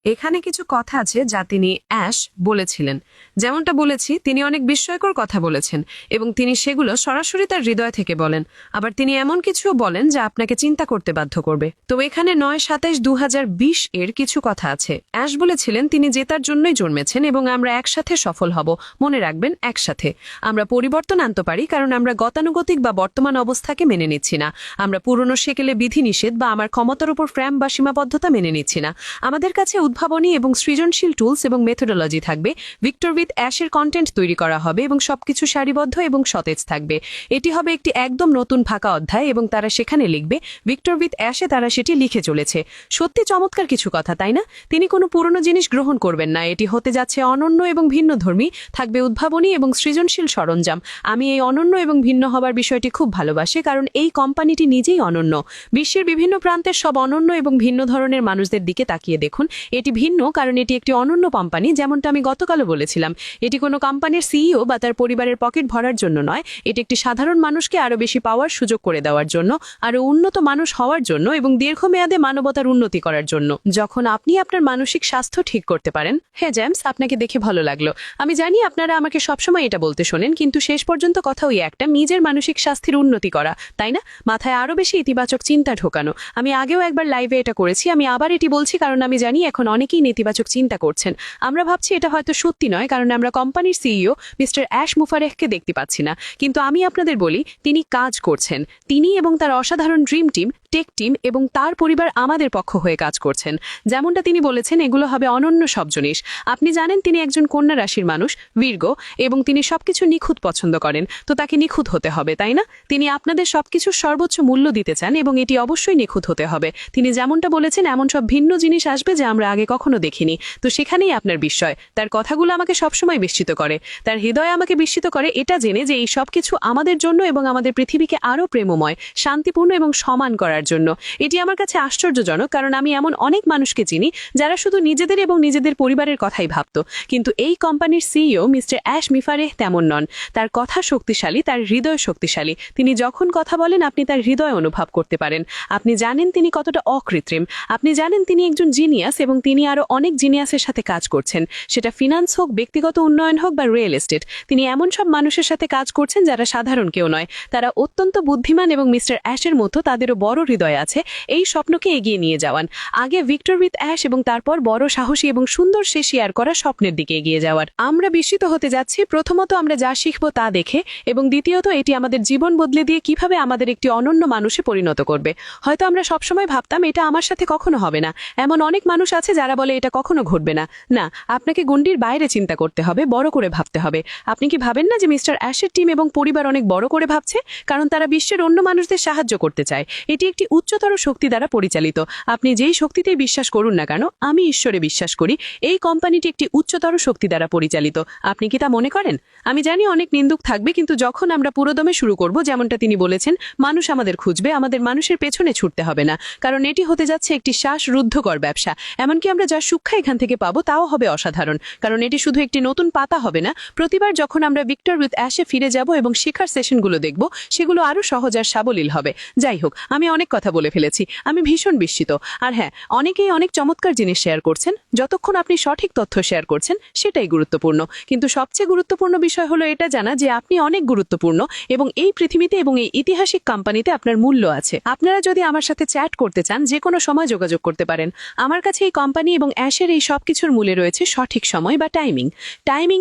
এখানে কিছু কথা আছে যা তিনি অ্যাশ বলেছিলেন। যেমনটা বলেছি, তিনি অনেক বিস্ময়কর কথা বলেছেন এবং তিনি সেগুলো সরাসরি তার হৃদয় থেকে বলেন। আবার তিনি এমন কিছুও বলেন যা আপনাকে চিন্তা করতে বাধ্য করবে। তো এখানে 9/27/2020 এর কিছু কথা আছে। অ্যাশ বলেছিলেন তিনি জেতার জন্যই জন্মেছেন এবং আমরা একসাথে সফল হব। মনে রাখবেন, একসাথে। আমরা পরিবর্তন আনতে পারি কারণ আমরা গতানুগতিক বা বর্তমান অবস্থাকে মেনে নিচ্ছি না। আমরা পুরনো সেকেলে বিধিনিষেধ বা আমার ক্ষমতার উপর ফ্রেম বা সীমাবদ্ধতা মেনে নিচ্ছি না। আমাদের কাছে উদ্ভাবনী এবং সৃজনশীল টুলস এবং মেথোডোলজি থাকবে। ভিক্টর উইথ অ্যাশের কন্টেন্ট তৈরি করা হবে এবং সবকিছু সারিবদ্ধ এবং সতেজ থাকবে। এটি হবে একটি একদম নতুন ফাঁকা অধ্যায় এবং তারা সেখানে লিখবে ভিক্টর উইথ অ্যাশে। তারা সেটি লিখে চলেছে। সত্যি চমৎকার কিছু কথা, তাই না? তিনি কোনো পুরনো জিনিস গ্রহণ করবেন না। এটি হতে যাচ্ছে অনন্য এবং ভিন্নধর্মী। থাকবে উদ্ভাবনী এবং সৃজনশীল সরঞ্জাম। আমি এই অনন্য এবং ভিন্ন হবার বিষয়টি খুব ভালোবাসি কারণ এই কোম্পানিটি নিজেই অনন্য। বিশ্বের বিভিন্ন প্রান্তের সব অনন্য এবং ভিন্ন ধরনের মানুষদের দিকে তাকিয়ে দেখুন। এটি ভিন্ন কারণ এটি একটি অনন্য কোম্পানি। যেমনটা আমি গতকালও বলেছিলাম, এটি কোনো কোম্পানির সিইও বা তার পরিবারের পকেট ভরার জন্য নয়। এটি একটি সাধারণ মানুষকে আরও বেশি পাওয়ার সুযোগ করে দেওয়ার জন্য, আরও উন্নত মানুষ হওয়ার জন্য এবং দীর্ঘমেয়াদে মানবতার উন্নতি করার জন্য। যখন আপনি আপনার মানসিক স্বাস্থ্য ঠিক করতে পারেন। হ্যাঁ জেমস, আপনাকে দেখে ভালো লাগলো। আমি জানি আপনারা আমাকে সবসময় এটা বলতে শোনেন, কিন্তু শেষ পর্যন্ত কথা ওই একটা, নিজের মানসিক স্বাস্থ্যের উন্নতি করা, তাই না? মাথায় আরও বেশি ইতিবাচক চিন্তা ঢোকানো। আমি আগেও একবার লাইভে এটা করেছি, আমি আবার এটি বলছি কারণ আমি জানি এখন অনেকেই নেতিবাচক চিন্তা করছেন। আমরা ভাবছি এটা হয়তো সত্যি নয় কারণ আমরা কোম্পানির সিইও মিস্টার অ্যাশ মুফারেহকে দেখতে পাচ্ছি না, কিন্তু আমি আপনাদের বলি তিনি কাজ করছেন। তিনি এবং তার অসাধারণ ড্রিম টিম, টেক টিম এবং তার পরিবার আমাদের পক্ষ হয়ে কাজ করছেন। যেমনটা তিনি বলেছেন, এগুলো হবে অনন্য সব জিনিস। আপনি জানেন তিনি একজন কন্যা রাশির মানুষ, বীর্গ, এবং তিনি সবকিছু নিখুঁত পছন্দ করেন। তো তাকে নিখুঁত হতে হবে, তাই না? তিনি আপনাদের সবকিছুর সর্বোচ্চ মূল্য দিতে চান এবং এটি অবশ্যই নিখুঁত হতে হবে। তিনি যেমনটা বলেছেন, এমন সব ভিন্ন জিনিস আসবে যা আমরা আগে কখনো দেখিনি। তো সেখানেই আপনার বিস্ময়। তার কথাগুলো আমাকে সবসময় বিস্মিত করে। তার হৃদয় আমাকে বিস্মিত করে এটা জেনে যে এই সব কিছু আমাদের জন্য এবং আমাদের পৃথিবীকে আরও প্রেমময়, শান্তিপূর্ণ এবং সমান করার জন্য। এটি আমার কাছে আশ্চর্যজনক কারণ আমি এমন অনেক মানুষকে চিনি যারা শুধু নিজেদের এবং নিজেদের পরিবারের কথাই ভাবত, কিন্তু এই কোম্পানির সিইও মিস্টার অ্যাশ মুফারেহ তেমন নন। তার কথা শক্তিশালী, তার হৃদয় শক্তিশালী। তিনি যখন কথা বলেন আপনি তার হৃদয় অনুভব করতে পারেন। আপনি জানেন তিনি কতটা অকৃত্রিম। আপনি জানেন তিনি একজন জিনিয়াস এবং তিনি আরও অনেক জিনিয়াসের সাথে কাজ করছেন, সেটা ফিনান্স হোক, ব্যক্তিগত উন্নয়ন হোক বা রিয়েল এস্টেট। তিনি এমন সব মানুষের সাথে কাজ করছেন যারা সাধারণ কেউ নয়। তারা অত্যন্ত বুদ্ধিমান এবং মিস্টার অ্যাশের মতো তাদেরও বড় হৃদয় আছে এই স্বপ্নকে এগিয়ে নিয়ে যাওয়ান। আগে ভিক্টর উইথ অ্যাশ এবং তারপর বড়, সাহসী এবং সুন্দর সে শেয়ার করা স্বপ্নের দিকে এগিয়ে যাওয়ার। আমরা বিস্মিত হতে যাচ্ছি, প্রথমত আমরা যা শিখব তা দেখে, এবং দ্বিতীয়ত এটি আমাদের জীবন বদলে দিয়ে কিভাবে আমাদের একটি অনন্য মানুষে পরিণত করবে। হয়তো আমরা সবসময় ভাবতাম এটা আমার সাথে কখনো হবে না। এমন অনেক মানুষ আছে যারা বলে এটা কখনো ঘটবে না। না, আপনাকে গণ্ডির বাইরে চিন্তা করতে হবে, বড় করে ভাবতে হবে। আপনি কি ভাবেন না যে মিস্টার অ্যাশের টিম এবং পরিবার অনেক বড় করে ভাবছে? কারণ তারা বিশ্বের অন্য মানুষদের সাহায্য করতে চায়। এটি একটি উচ্চতর শক্তি দ্বারা পরিচালিত। আপনি যেই শক্তিতে বিশ্বাস করুন না কেন, আমি ঈশ্বরে বিশ্বাস করি, এই কোম্পানিটি একটি উচ্চতর শক্তি দ্বারা পরিচালিত। আপনি কি তা মনে করেন? আমি জানি অনেক নিন্দুক থাকবে, কিন্তু যখন আমরা পুরোদমে শুরু করব, যেমনটা তিনি বলেছেন, মানুষ আমাদের খুঁজবে, আমাদের মানুষের পেছনে ছুটতে হবে না। কারণ এটি হতে যাচ্ছে একটি শ্বাসরুদ্ধকর ব্যবসা। এমনকি আমরা যা শিক্ষা এখান থেকে পাবো তাও হবে অসাধারণ। কারণ এটি শুধু একটি নতুন পাতা হবে না। প্রতিবার যখন আমরা ভিক্টর উইথ অ্যাশে ফিরে যাব এবং শেখার সেশনগুলো দেখব, সেগুলো আরও সহজ আর সাবলীল হবে। যাই হোক, আমি অনেক কথা বলে ফেলেছি। আমি ভীষণ বিস্মিত। আর হ্যাঁ, অনেকেই অনেক চমৎকার জিনিস শেয়ার করছেন। যতক্ষণ আপনি সঠিক তথ্য শেয়ার করছেন সেটাই গুরুত্বপূর্ণ। কিন্তু সবচেয়ে গুরুত্বপূর্ণ বিষয় হলো এটা জানা যে আপনি অনেক গুরুত্বপূর্ণ এবং এই পৃথিবীতে এবং এই ঐতিহাসিক কোম্পানিতে আপনার মূল্য আছে। আপনারা যদি আমার সাথে চ্যাট করতে চান, যে কোনো সময় যোগাযোগ করতে পারেন। আমার কাছে এই কোম্পানি এবং অ্যাশের এই সব কিছুর মূলে রয়েছে সঠিক সময় বা টাইমিং। টাইমিং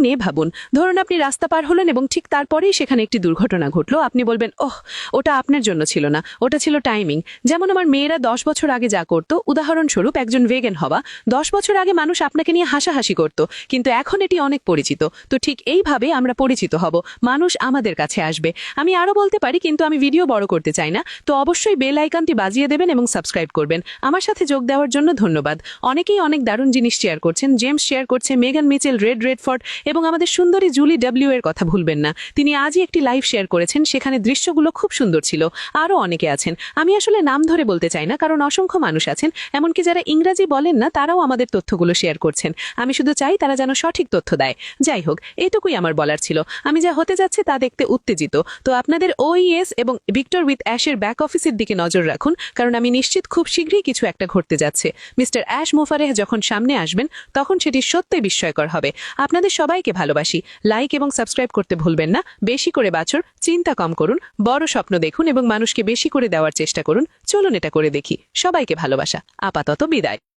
নিয়ে ভাবুন। ধরুন আপনি রাস্তা পার হলেন এবং ঠিক তারপরেই সেখানে একটি দুর্ঘটনা ঘটলো। আপনি বলবেন, ওহ, ওটা আপনার জন্য ছিল না, ওটা ছিল টাইমিং। যেমন আমার মেয়েরা 10 বছর আগে যা করত, উদাহরণস্বরূপ একজন ভেগান হওয়া। 10 বছর আগে মানুষ আপনাকে নিয়ে হাসাহাসি করত, কিন্তু এখন এটি অনেক পরিচিত। তো ঠিক এইভাবে আমরা পরিচিত হব, মানুষ আমাদের কাছে আসবে। আমি আরও বলতে পারি, কিন্তু আমি ভিডিও বড় করতে চাই না। তো অবশ্যই বেল আইকনটি বাজিয়ে দেবেন এবং সাবস্ক্রাইব করবেন। আমার সাথে যোগ দেওয়ার জন্য ধন্যবাদ। অনেকেই অনেক দারুণ জিনিস শেয়ার করছেন। জেমস শেয়ার করছে, মেগান মিচেল, রেডফোর্ড এবং আমাদের সুন্দরী জুলি ডব্লিউ এর কথা ভুলবেন না। তিনি আজই একটি লাইভ শেয়ার করেছেন, সেখানে দৃশ্যগুলো খুব সুন্দর ছিল। আরও অনেকে আছেন, আমি আসলে নাম ধরে বলতে চাই না কারণ অসংখ্য মানুষ আছেন, এমনকি যারা ইংরাজি বলেন না তারাও আমাদের তথ্যগুলো শেয়ার করছেন। আমি শুধু চাই তারা যেন সঠিক তথ্য দেয়। যাই হোক, এইটুকুই আমার বলার ছিল। আমি যা হতে যাচ্ছে তা দেখতে উত্তেজিত। তো আপনাদের ওইএস এবং ভিক্টর উইথ অ্যাশের ব্যাক অফিসের দিকে নজর রাখুন, কারণ আমি নিশ্চিত খুব শীঘ্রই কিছু একটা ঘটতে যাচ্ছে। মিস্টার অ্যাশ মোফারেহ যখন সামনে আসবেন তখন সেটি সত্যি বিস্ময়কর হবে। আপনাদের সবাইকে ভালোবাসি। লাইক এবং সাবস্ক্রাইব করতে ভুলবেন না। বেশি করে বাছুর, চিন্তা কম করুন, বড় স্বপ্ন দেখুন এবং মানুষকে বেশি করে দেওয়ার চেষ্টা করুন। চলুন এটা করে দেখি। সবাইকে ভালোবাসা। আপাতত বিদায়।